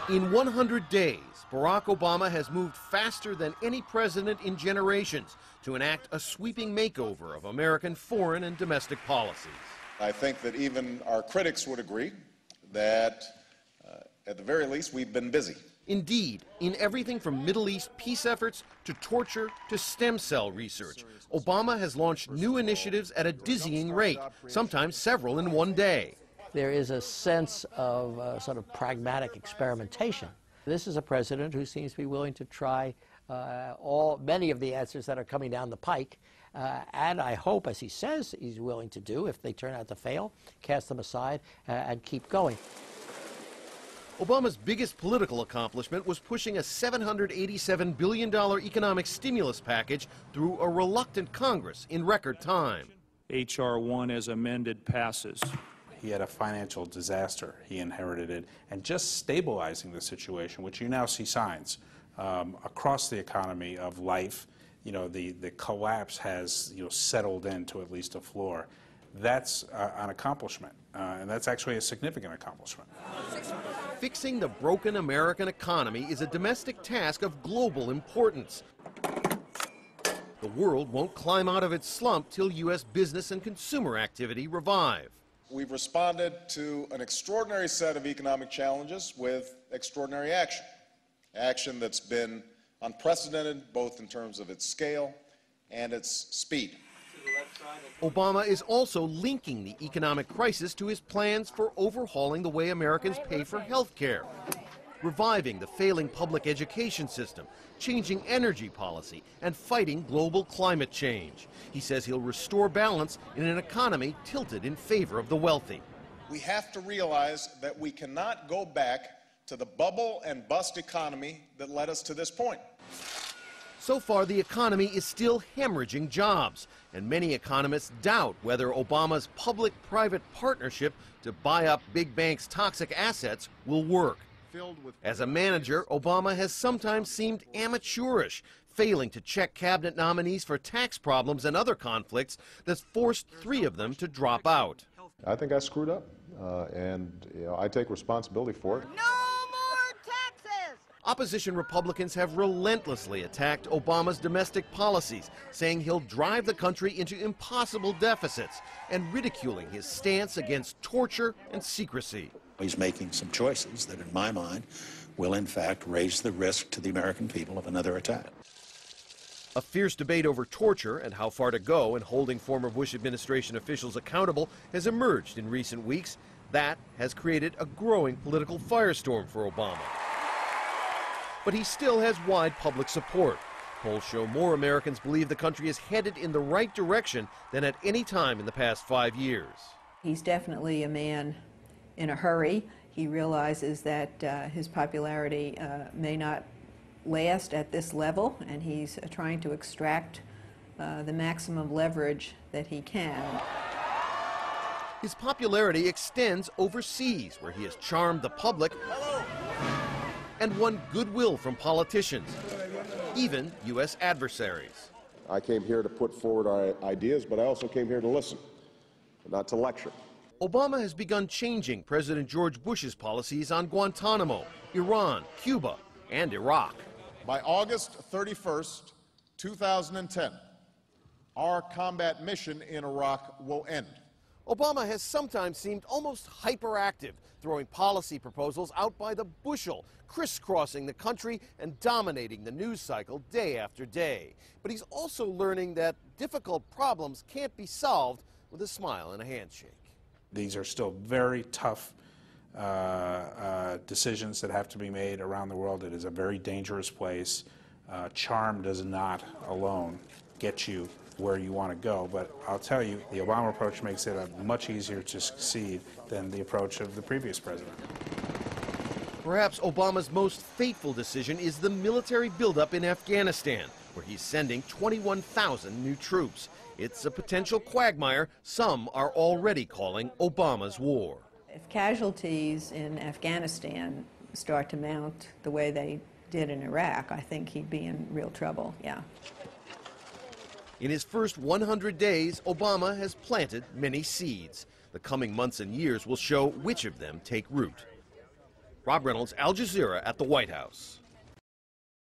In 100 days, Barack Obama has moved faster than any president in generations to enact a sweeping makeover of American foreign and domestic policies. I think that even our critics would agree that, at the very least, we've been busy. Indeed, in everything from Middle East peace efforts to torture to stem cell research, Obama has launched new initiatives at a dizzying rate, sometimes several in one day. There is a sense of sort of pragmatic experimentation. This is a president who seems to be willing to try many of the answers that are coming down the pike, and I hope, as he says he's willing to do, if they turn out to fail, cast them aside and keep going. Obama's biggest political accomplishment was pushing a $787 billion economic stimulus package through a reluctant Congress in record time. H.R. 1 as amended passes. He had a financial disaster. He inherited it. And just stabilizing the situation, which you now see signs across the economy of life, you know, the collapse has, you know, settled into at least a floor. That's an accomplishment, and that's actually a significant accomplishment. Fixing the broken American economy is a domestic task of global importance. The world won't climb out of its slump till U.S. business and consumer activity revive. We've responded to an extraordinary set of economic challenges with extraordinary action. Action that's been unprecedented both in terms of its scale and its speed. Obama is also linking the economic crisis to his plans for overhauling the way Americans pay for health care, reviving the failing public education system, changing energy policy, and fighting global climate change. He says he'll restore balance in an economy tilted in favor of the wealthy. We have to realize that we cannot go back to the bubble and bust economy that led us to this point. So far, the economy is still hemorrhaging jobs, and many economists doubt whether Obama's public-private partnership to buy up big banks' toxic assets will work. As a manager, Obama has sometimes seemed amateurish, failing to check cabinet nominees for tax problems and other conflicts that's forced 3 of them to drop out. I think I screwed up, and I take responsibility for it. Opposition Republicans have relentlessly attacked Obama's domestic policies, saying he'll drive the country into impossible deficits and ridiculing his stance against torture and secrecy. He's making some choices that, in my mind, will in fact raise the risk to the American people of another attack. A fierce debate over torture and how far to go in holding former Bush administration officials accountable has emerged in recent weeks. That has created a growing political firestorm for Obama. But he still has wide public support. Polls show more Americans believe the country is headed in the right direction than at any time in the past 5 years. He's definitely a man in a hurry. He realizes that his popularity may not last at this level, and he's trying to extract the maximum leverage that he can. His popularity extends overseas, where he has charmed the public and won goodwill from politicians, even U.S. adversaries. I came here to put forward our ideas, but I also came here to listen, not to lecture. Obama has begun changing President George Bush's policies on Guantanamo, Iran, Cuba, and Iraq. By August 31st, 2010, our combat mission in Iraq will end. Obama has sometimes seemed almost hyperactive, throwing policy proposals out by the bushel, crisscrossing the country and dominating the news cycle day after day. But he's also learning that difficult problems can't be solved with a smile and a handshake. These are still very tough decisions that have to be made around the world. It is a very dangerous place. Charm does not alone get you where you want to go, but I'll tell you, the Obama approach makes it much easier to succeed than the approach of the previous president. Perhaps Obama's most fateful decision is the military buildup in Afghanistan, where he's sending 21,000 new troops. It's a potential quagmire some are already calling Obama's war. If casualties in Afghanistan start to mount the way they did in Iraq, I think he'd be in real trouble, yeah. In his first 100 days, Obama has planted many seeds. The coming months and years will show which of them take root. Rob Reynolds, Al Jazeera at the White House.